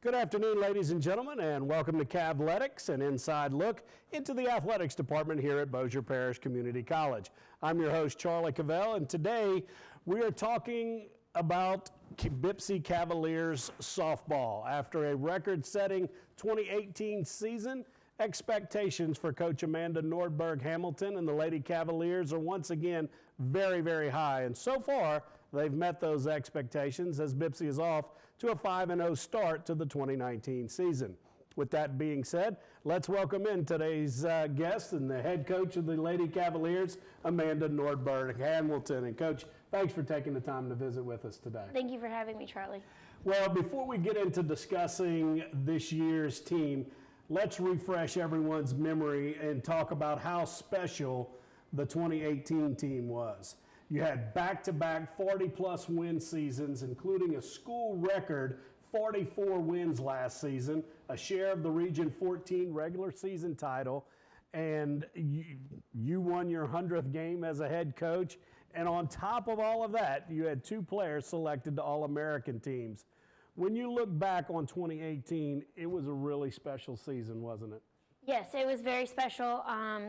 Good afternoon, ladies and gentlemen, and welcome to Cavletics, an inside look into the athletics department here at Bossier Parish Community College. I'm your host, Charlie Cavell, and today we are talking about BIPC Cavaliers softball. After a record-setting 2018 season, expectations for Coach Amanda Nordberg-Hamilton and the Lady Cavaliers are once again very, very high. And so far, they've met those expectations as BIPC is off to a 5-0 start to the 2019 season. With that being said, let's welcome in today's guest and the head coach of the Lady Cavaliers, Amanda Nordberg-Hamilton. And Coach, thanks for taking the time to visit with us today. Thank you for having me, Charlie. Well, before we get into discussing this year's team, let's refresh everyone's memory and talk about how special the 2018 team was. You had back-to-back 40-plus win seasons, including a school record 44 wins last season, a share of the Region 14 regular season title, and you won your 100th game as a head coach. And on top of all of that, you had 2 players selected to All-American teams. When you look back on 2018, it was a really special season, wasn't it? Yes, it was very special.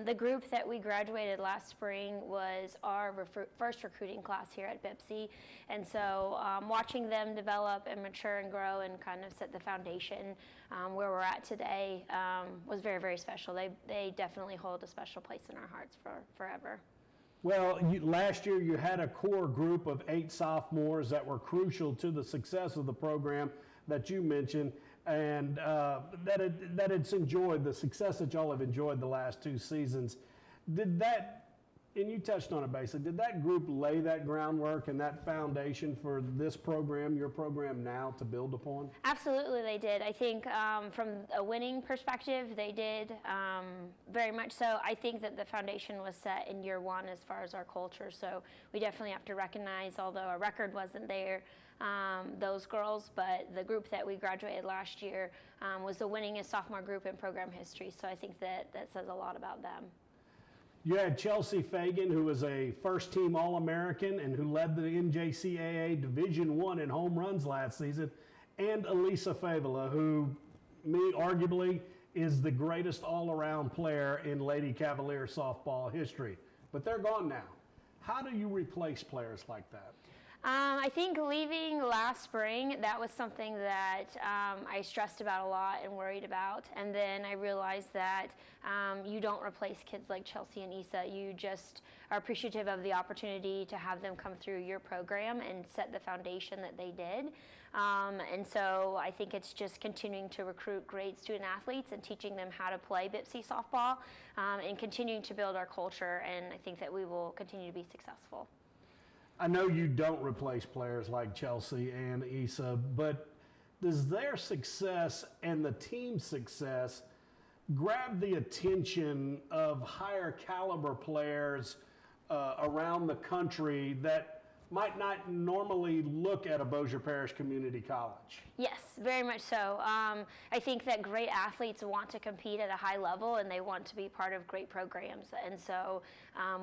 The group that we graduated last spring was our first recruiting class here at BIPC. And so watching them develop and mature and grow and kind of set the foundation where we're at today was very, very special. They definitely hold a special place in our hearts forever. Well, last year you had a core group of 8 sophomores that were crucial to the success of the program that you mentioned, and that it's enjoyed the success that y'all have enjoyed the last 2 seasons. Did that, and you touched on it basically, did that group lay that groundwork and that foundation for this program, your program now, to build upon? Absolutely, they did. I think from a winning perspective, they did very much so. I think that the foundation was set in year 1 as far as our culture, so we definitely have to recognize, although our record wasn't there, those girls, but the group that we graduated last year was the winningest sophomore group in program history, so I think that says a lot about them. You had Chelsea Fagan, who was a first-team All-American and who led the NJCAA Division I in home runs last season, and Elisa Favela, who, arguably, is the greatest all-around player in Lady Cavalier softball history. But they're gone now. How do you replace players like that? I think leaving last spring, that was something that I stressed about a lot and worried about. And then I realized that you don't replace kids like Chelsea and Issa. You just are appreciative of the opportunity to have them come through your program and set the foundation that they did. And so I think it's just continuing to recruit great student athletes and teaching them how to play BIPC softball and continuing to build our culture. And I think that we will continue to be successful. I know you don't replace players like Chelsea and Issa, but does their success and the team's success grab the attention of higher caliber players around the country that might not normally look at a Bossier Parish Community College? Yes, very much so. I think that great athletes want to compete at a high level and they want to be part of great programs. And so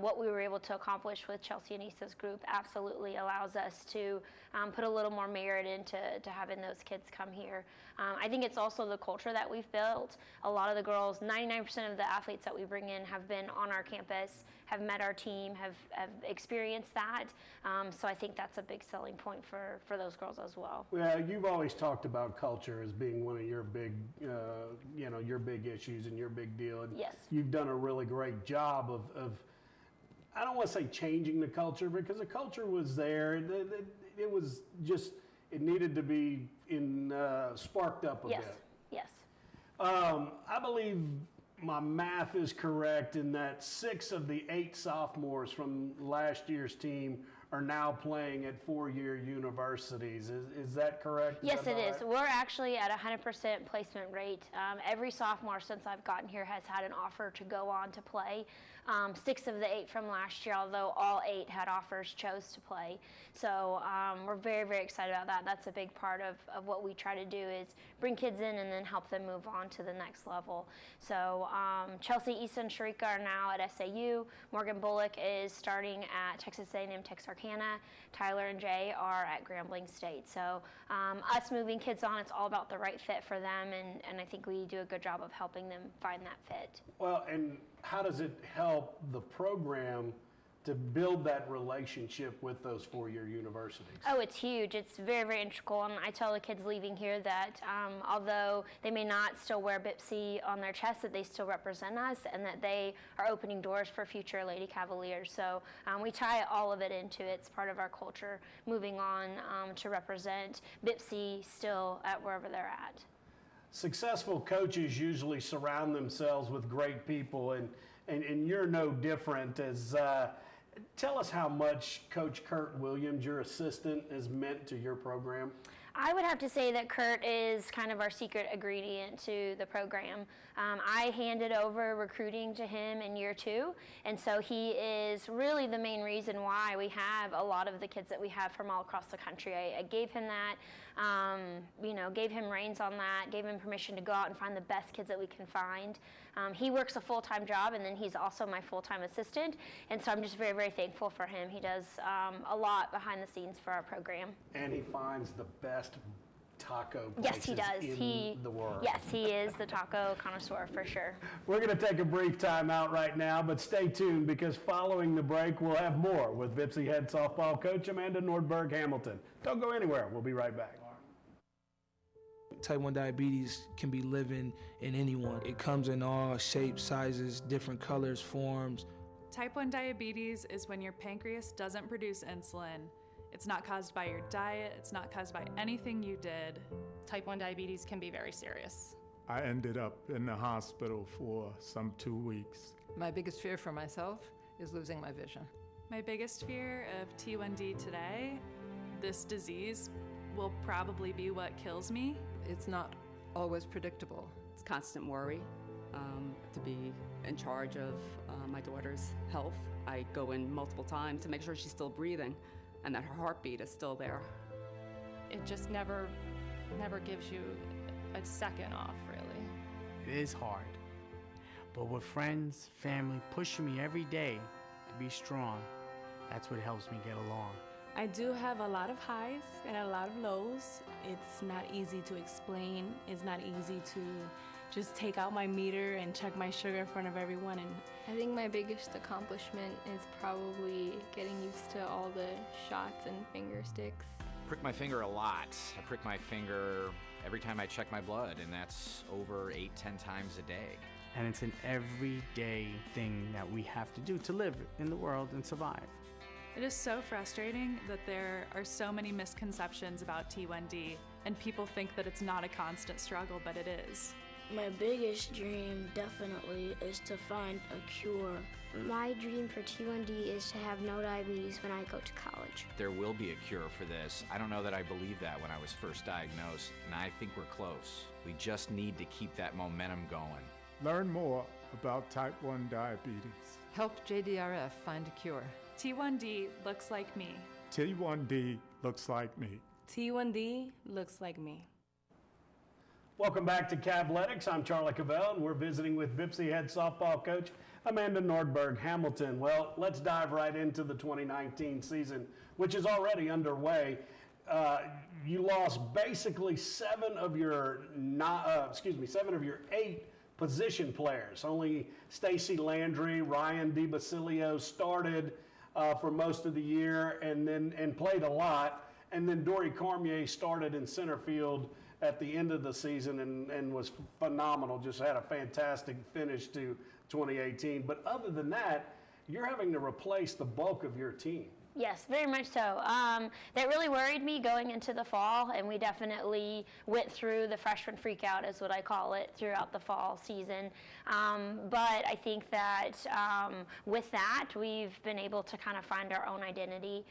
what we were able to accomplish with Chelsea and Issa's group absolutely allows us to put a little more merit into having those kids come here. I think it's also the culture that we've built. A lot of the girls, 99% of the athletes that we bring in have been on our campus, have met our team, have experienced that. So I think that's a big selling point for those girls as well. Well, you've always talked about culture as being one of your big, your big issues and your big deal. And yes. You've done a really great job of I don't want to say changing the culture, because the culture was there. It was just, it needed to be sparked up a bit. Yes. I believe my math is correct in that 6 of the 8 sophomores from last year's team are now playing at 4-year universities. Is that correct? Yes, it is. We're actually at 100% placement rate. Every sophomore since I've gotten here has had an offer to go on to play. 6 of the 8 from last year, although all 8 had offers, chose to play. So we're very, very excited about that. That's a big part of what we try to do is bring kids in and then help them move on to the next level. So Chelsea, Issa, and Sharika are now at SAU. Morgan Bullock is starting at Texas A&M Texarkana. Tyler and Jay are at Grambling State. So us moving kids on, it's all about the right fit for them, and I think we do a good job of helping them find that fit. Well, and how does it help the program to build that relationship with those four-year universities? Oh, it's huge. It's very, very integral. And I tell the kids leaving here that although they may not still wear BIPSI on their chest, that they still represent us and that they are opening doors for future Lady Cavaliers. So we tie all of it into it. It's part of our culture moving on to represent BIPSI still at wherever they're at. Successful coaches usually surround themselves with great people, and you're no different. Tell us how much Coach Kurt Williams, your assistant, has meant to your program. I would have to say that Kurt is kind of our secret ingredient to the program. I handed over recruiting to him in year 2, and so he is really the main reason why we have a lot of the kids that we have from all across the country. I gave him that, gave him reins on that, gave him permission to go out and find the best kids that we can find. He works a full-time job, and then he's also my full-time assistant, and so I'm just very, very thankful for him. He does a lot behind the scenes for our program. And he finds the best taco places in the world. Yes, he is the taco connoisseur for sure. We're going to take a brief time out right now, but stay tuned because following the break, we'll have more with BIPSI head softball coach Amanda Nordberg-Hamilton. Don't go anywhere. We'll be right back. Type 1 diabetes can be living in anyone. It comes in all shapes, sizes, different colors, forms. Type 1 diabetes is when your pancreas doesn't produce insulin. It's not caused by your diet, it's not caused by anything you did. Type 1 diabetes can be very serious. I ended up in the hospital for some 2 weeks. My biggest fear for myself is losing my vision. My biggest fear of T1D today, this disease, will probably be what kills me. It's not always predictable. It's constant worry to be in charge of my daughter's health. I go in multiple times to make sure she's still breathing and that her heartbeat is still there. It just never gives you a second off, really. It is hard, but with friends, family pushing me every day to be strong, that's what helps me get along. I do have a lot of highs and a lot of lows. It's not easy to explain. It's not easy to just take out my meter and check my sugar in front of everyone. And I think my biggest accomplishment is probably getting used to all the shots and finger sticks. I prick my finger a lot. I prick my finger every time I check my blood, and that's over 8-10 times a day. And it's an everyday thing that we have to do to live in the world and survive. It is so frustrating that there are so many misconceptions about T1D, and people think that it's not a constant struggle, but it is. My biggest dream definitely is to find a cure. My dream for T1D is to have no diabetes when I go to college. There will be a cure for this. I don't know that I believed that when I was first diagnosed, and I think we're close. We just need to keep that momentum going. Learn more about type 1 diabetes. Help JDRF find a cure. T1D looks like me. T1D looks like me. T1D looks like me. Welcome back to Cavletics. I'm Charlie Cavell, and we're visiting with BIPSI head softball coach Amanda Nordberg-Hamilton. Well, let's dive right into the 2019 season, which is already underway. You lost basically 7 of your 8 position players. Only Stacy Landry, Ryan DiBasilio started for most of the year and played a lot. And then Dory Cormier started in center field at the end of the season and was phenomenal, just had a fantastic finish to 2018. But other than that, you're having to replace the bulk of your team. Yes, very much so. That really worried me going into the fall, and we definitely went through the freshman freakout, is what I call it, throughout the fall season. But I think that with that, we've been able to kind of find our own identity.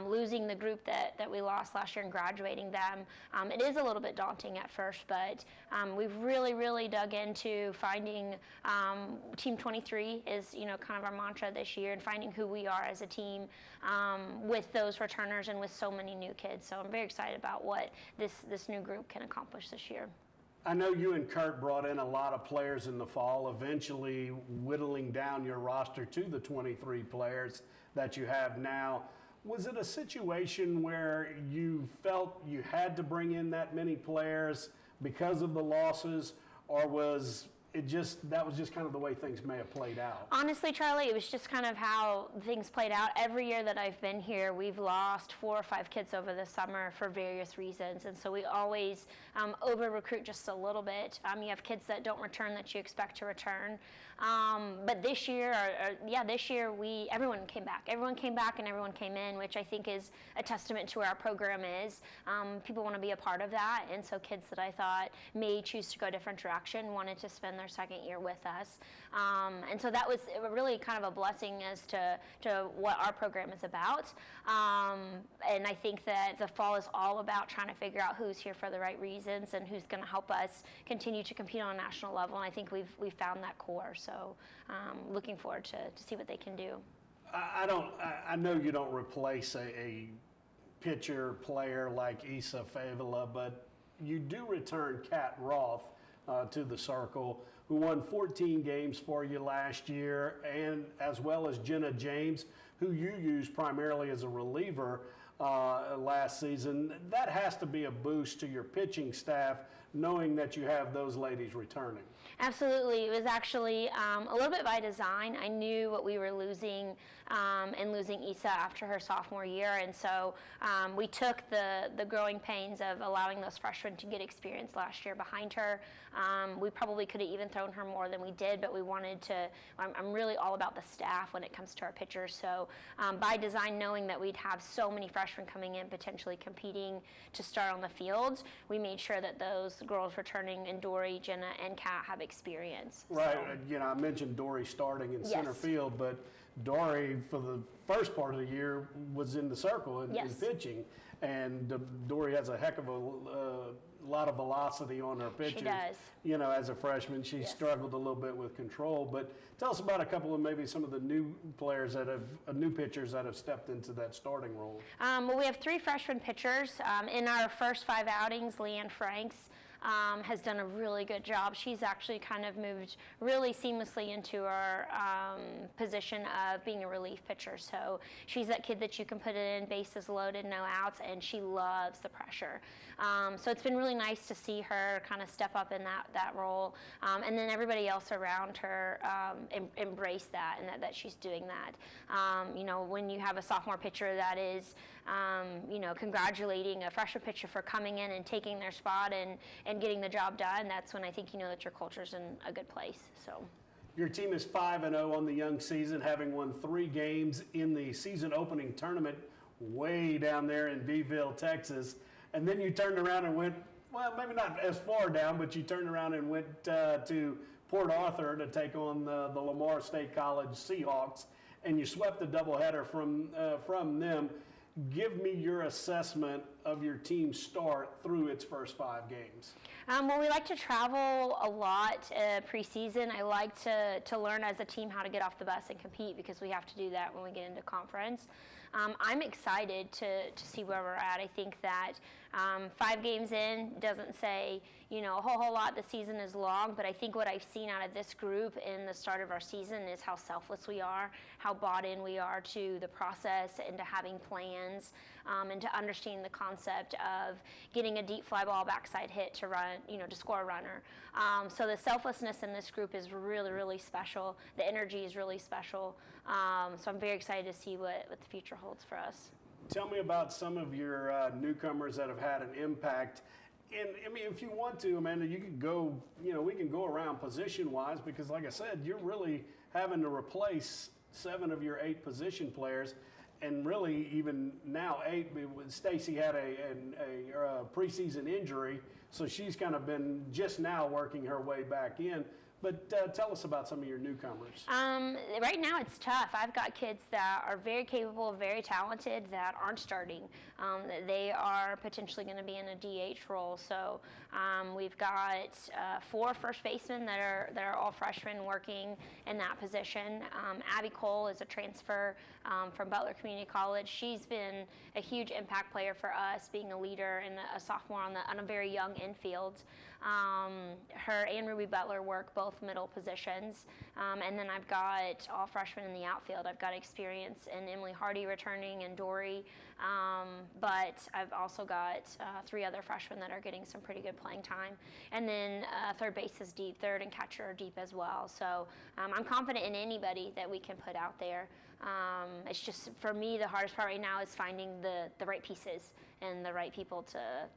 Losing the group that we lost last year and graduating them, it is a little bit daunting at first, but we've really dug into finding Team 23 is, kind of our mantra this year, and finding who we are as a team. With those returners and with so many new kids. So I'm very excited about what this new group can accomplish this year. I know you and Kurt brought in a lot of players in the fall, eventually whittling down your roster to the 23 players that you have now. Was it a situation where you felt you had to bring in that many players because of the losses, or was that was just kind of the way things may have played out? Honestly, Charlie, it was just kind of how things played out. Every year that I've been here, we've lost 4 or 5 kids over the summer for various reasons, and so we always over-recruit just a little bit. You have kids that don't return that you expect to return. But this year, this year everyone came back. Everyone came back and everyone came in, which I think is a testament to where our program is. People want to be a part of that, and so kids that I thought may choose to go a different direction wanted to spend their second year with us. And so that was really kind of a blessing as to what our program is about. And I think that the fall is all about trying to figure out who's here for the right reasons and who's going to help us continue to compete on a national level. And I think we've found that core. So looking forward to see what they can do. I know you don't replace a pitcher player like Issa Favela, but you do return Kat Roth to the circle, who won 14 games for you last year, and as well as Jenna James, who you used primarily as a reliever last season. That has to be a boost to your pitching staff, knowing that you have those ladies returning. Absolutely. It was actually a little bit by design. I knew what we were losing in losing Issa after her sophomore year, and so we took the growing pains of allowing those freshmen to get experience last year behind her. We probably could have even thrown her more than we did, but we wanted to. I'm really all about the staff when it comes to our pitchers, so by design, knowing that we'd have so many freshmen coming in potentially competing to start on the field, we made sure that those girls returning, and Dory, Jenna, and Kat have experience. Right. So. I mentioned Dory starting in center field, but Dory, for the first part of the year, was in the circle in pitching, and Dory has a heck of a lot of velocity on her pitches. She does. As a freshman, she struggled a little bit with control. But tell us about a couple of maybe some of the new players new pitchers that have stepped into that starting role. Well, we have 3 freshman pitchers. In our first 5 outings, Leanne Franks has done a really good job. She's actually kind of moved really seamlessly into our position of being a relief pitcher. So she's that kid that you can put it in, bases loaded, no outs, and she loves the pressure. So it's been really nice to see her kind of step up in that role. And then everybody else around her embrace that, and that she's doing that. When you have a sophomore pitcher that is congratulating a freshman pitcher for coming in and taking their spot and getting the job done, that's when I think that your culture's in a good place. So. Your team is 5-0 on the young season, having won 3 games in the season opening tournament way down there in Beeville, Texas. And then you turned around and went, well, maybe not as far down, but you turned around and went to Port Arthur to take on the Lamar State College Seahawks, and you swept a doubleheader from them. Give me your assessment of your team's start through its first 5 games. Well, we like to travel a lot preseason. I like to learn as a team how to get off the bus and compete, because we have to do that when we get into conference. I'm excited to see where we're at. I think that 5 games in doesn't say a whole lot. The season is long, but I think what I've seen out of this group in the start of our season is how selfless we are, how bought in we are to the process and to having plans, and to understanding the concept of getting a deep fly ball backside hit to run, to score a runner. So the selflessness in this group is really, really special. The energy is really special. So I'm very excited to see what the future holds for us. Tell me about some of your newcomers that have had an impact. And if you want to, Amanda, you could go, we can go around position-wise, because like I said, you're really having to replace 7 of your 8 position players. and really even now 8. Stacy had a preseason injury, so she's kind of been just now working her way back in. But tell us about some of your newcomers. Right now it's tough. I've got kids that are very capable, very talented that aren't starting. They are potentially going to be in a DH role. So we've got 4 first basemen that are all freshmen working in that position. Abby Cole is a transfer from Butler Community College. She's been a huge impact player for us, being a leader and a sophomore on a very young infield. Her and Ruby Butler work both middle positions, and then I've got all freshmen in the outfield. I've got experience in Emily Hardy returning and Dory, but I've also got 3 other freshmen that are getting some pretty good playing time. And then third base is deep, third and catcher are deep as well. So I'm confident in anybody that we can put out there. It's just, for me, the hardest part right now is finding the right pieces and the right people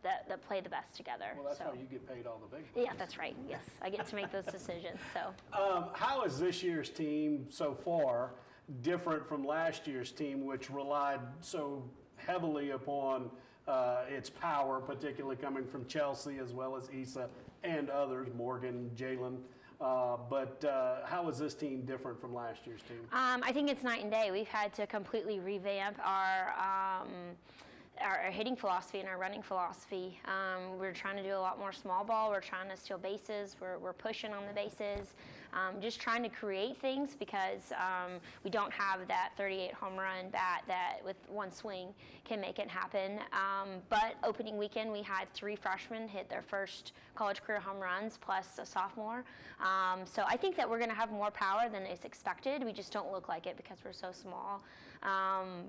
that play the best together. Well, that's so. how you get paid all the big bucks. Yeah, that's right. Yes, I get to make those decisions. So. How is this year's team so far different from last year's team, which relied so heavily upon its power, particularly coming from Chelsea as well as Issa and others, Morgan, Jalen? But how is this team different from last year's team? I think it's night and day. We've had to completely revamp our hitting philosophy and our running philosophy. We're trying to do a lot more small ball. We're trying to steal bases. We're pushing on the bases. Just trying to create things because we don't have that 38 home run bat that with one swing can make it happen. But opening weekend we had 3 freshmen hit their first college career home runs plus a sophomore. So I think that we're going to have more power than is expected. We just don't look like it because we're so small.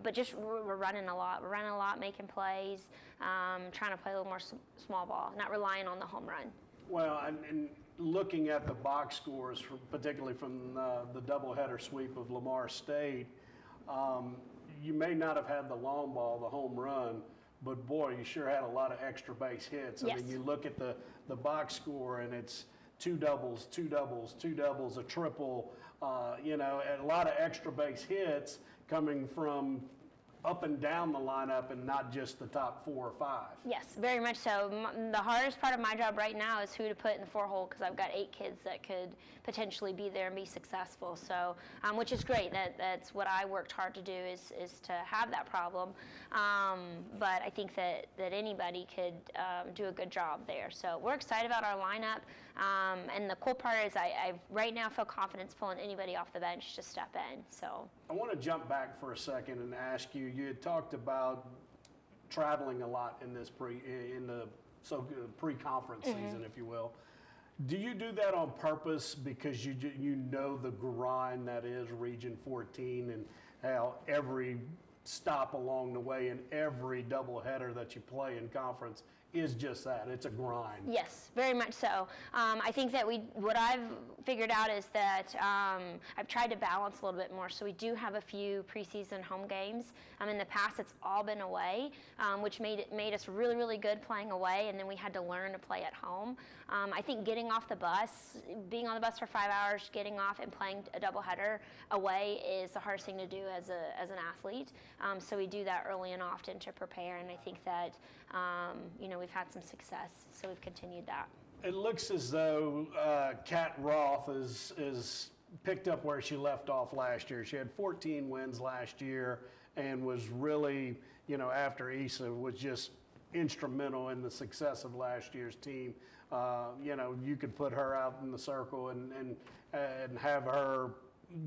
But just we're running a lot. We're running a lot, making plays, trying to play a little more small ball, not relying on the home run. Well, and looking at the box scores, particularly from the doubleheader sweep of Lamar State, you may not have had the long ball, the home run, but boy, you sure had a lot of extra base hits. Yes. I mean, you look at the box score and it's 2 doubles, 2 doubles, 2 doubles, a triple, and a lot of extra base hits coming from up and down the lineup and not just the top 4 or 5. Yes, very much so. The hardest part of my job right now is who to put in the 4-hole because I've got 8 kids that could potentially be there and be successful. So, which is great. That's what I worked hard to do is to have that problem. But I think that anybody could do a good job there. So we're excited about our lineup. And the cool part is I right now feel confidence pulling anybody off the bench to step in. So I want to jump back for a second and ask you. You had talked about traveling a lot in this pre-conference season, if you will. Do you do that on purpose because you know the grind that is Region 14 and how every stop along the way and every doubleheader that you play in conference is just that. It's a grind. Yes, very much so. I think that what I've figured out is that I've tried to balance a little bit more. So we do have a few preseason home games. In the past, it's all been away, which made us really, really good playing away, and then we had to learn to play at home. I think getting off the bus, being on the bus for 5 hours, getting off and playing a doubleheader away is the hardest thing to do as an athlete. So we do that early and often to prepare, and I think that we've had some success, so we've continued that. It looks as though Kat Roth is picked up where she left off last year. She had 14 wins last year and was really, after Issa, was just instrumental in the success of last year's team. You could put her out in the circle and have her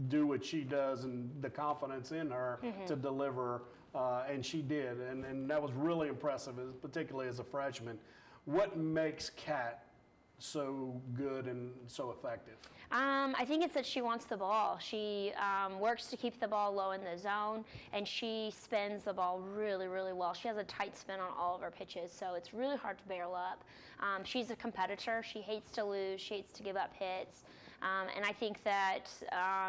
do what she does and the confidence in her to deliver, and she did. And that was really impressive, particularly as a freshman. What makes Kat so good and so effective? I think it's that she wants the ball. She works to keep the ball low in the zone, and she spins the ball really, really well. She has a tight spin on all of her pitches, so it's really hard to barrel up. She's a competitor. She hates to lose. She hates to give up hits. And I think that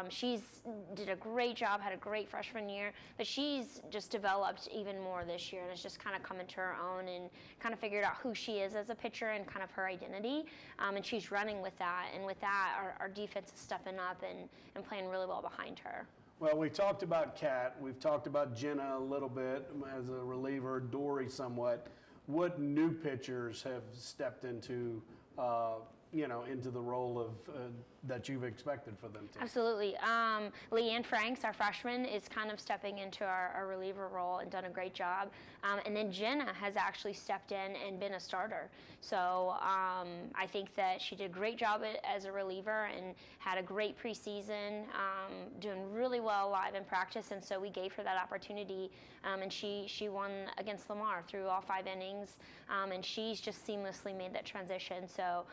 she's did a great job, had a great freshman year, but she's just developed even more this year and has just kind of come into her own and kind of figured out who she is as a pitcher and kind of her identity. And she's running with that. And with that, our defense is stepping up and playing really well behind her. Well, we talked about Kat. We've talked about Jenna a little bit as a reliever, Dory somewhat. What new pitchers have stepped into, into the role of that you've expected for them to? Absolutely. Leanne Franks, our freshman, is kind of stepping into our reliever role and done a great job. And then Jenna has actually stepped in and been a starter. So I think that she did a great job as a reliever and had a great preseason, doing really well live in practice. And so we gave her that opportunity. And she won against Lamar through all 5 innings. And she's just seamlessly made that transition. So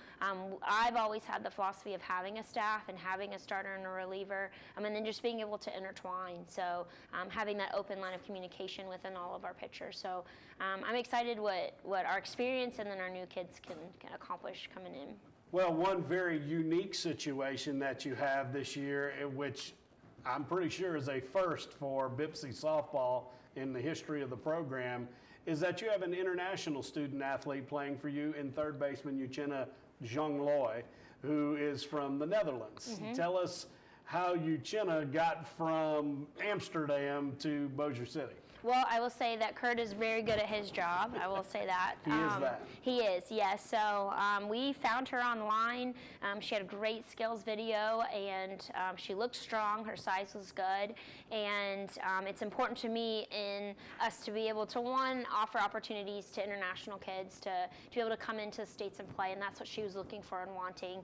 I've always had the philosophy of having a staff and having a starter and a reliever, and then just being able to intertwine. So having that open line of communication within all of our pitchers. So I'm excited what our experience and then our new kids can accomplish coming in. Well, one very unique situation that you have this year, which I'm pretty sure is a first for BIPSI softball in the history of the program, is that you have an international student athlete playing for you in third baseman Uchenna Zhongloy, who is from the Netherlands. Mm-hmm. Tell us how Uchenna got from Amsterdam to Bossier City. Well, I will say that Kurt is very good at his job. I will say that. He is that. He is, yes. So we found her online. She had a great skills video, and she looked strong. Her size was good. And it's important to me in us to be able to, one, offer opportunities to international kids to be able to come into the States and play, and that's what she was looking for and wanting.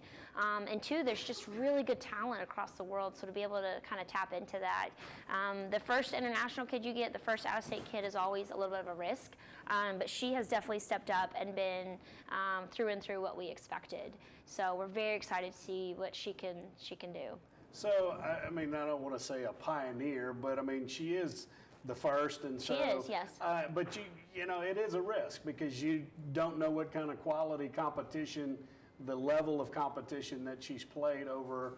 And two, there's just really good talent across the world, so to be able to kind of tap into that. The first international kid you get, the first out-of-state kid, is always a little bit of a risk, but she has definitely stepped up and been through and through what we expected. So we're very excited to see what she can do. So, I mean, I don't want to say a pioneer, but I mean, she is the first, and so she is, yes. But you know, it is a risk because you don't know what kind of quality competition, the level of competition that she's played over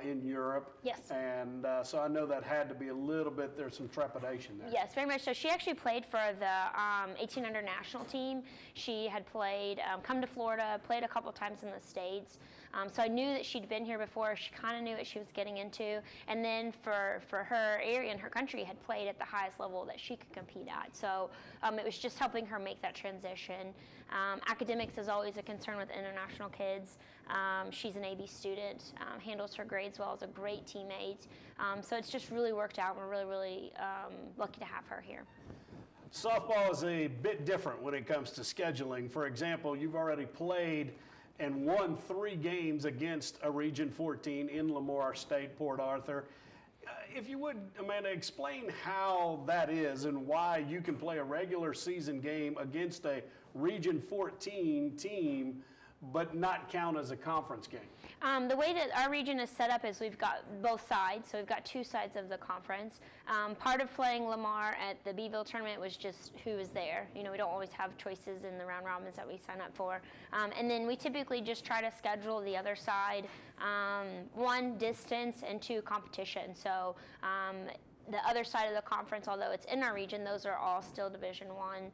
in Europe. Yes. And so I know that had to be a little bit, there's some trepidation there. Yes, very much so. She actually played for the 18 under national team. She had played, come to Florida, played a couple times in the States. So I knew that she'd been here before. She kind of knew what she was getting into. And then for her area and her country had played at the highest level that she could compete at. So it was just helping her make that transition. Academics is always a concern with international kids. She's an AB student, handles her grades well, is a great teammate. So it's just really worked out. We're really, really lucky to have her here. Softball is a bit different when it comes to scheduling. For example, you've already played and won 3 games against a Region 14 in Lamar State, Port Arthur. If you would, Amanda, explain how that is and why you can play a regular season game against a Region 14 team but not count as a conference game. The way that our region is set up is we've got both sides, so we've got 2 sides of the conference. Part of playing Lamar at the Beeville tournament was just who is there. You know, we don't always have choices in the round robins that we sign up for. And then we typically just try to schedule the other side, 1, distance, and 2, competition. So the other side of the conference, although it's in our region, those are all still Division I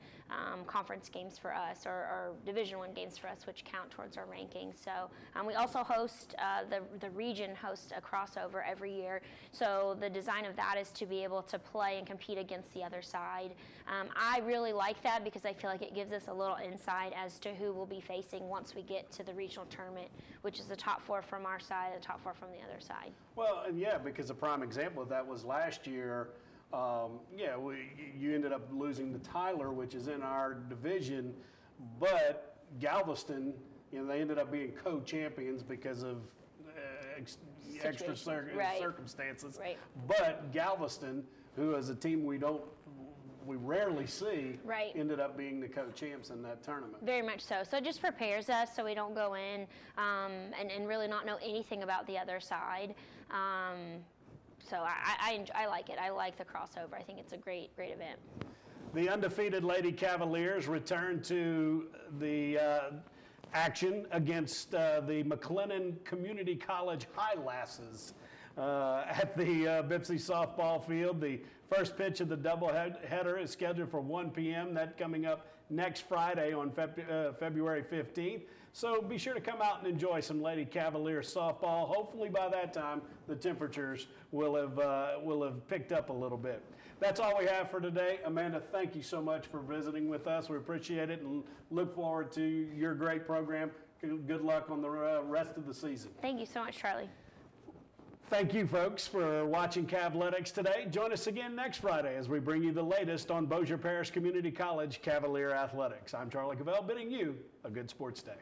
conference games for us, or Division I games for us, which count towards our rankings. So we also host, the region hosts a crossover every year. So the design of that is to be able to play and compete against the other side. I really like that because I feel like it gives us a little insight as to who we'll be facing once we get to the regional tournament, which is the top 4 from our side, the top 4 from the other side. Well, and yeah, because a prime example of that was last year. You ended up losing to Tyler, which is in our division, but Galveston, you know, they ended up being co-champions because of extra circumstances. Right. But Galveston, who is a team we rarely see, right, ended up being the co-champs in that tournament. Very much so. So it just prepares us so we don't go in and really not know anything about the other side. So I like it. I like the crossover. I think it's a great event. The undefeated Lady Cavaliers return to the action against the McLennan Community College High Lasses. at the Bipsy softball field. The first pitch of the doubleheader is scheduled for 1 p.m. That coming up next Friday on February 15th. So be sure to come out and enjoy some Lady Cavaliers softball. Hopefully by that time the temperatures will have picked up a little bit. That's all we have for today. Amanda, thank you so much for visiting with us. We appreciate it and look forward to your great program. Good luck on the rest of the season. Thank you so much, Charlie. Thank you, folks, for watching Cavletics today. Join us again next Friday as we bring you the latest on Bossier Parish Community College Cavalier Athletics. I'm Charlie Cavell, bidding you a good sports day.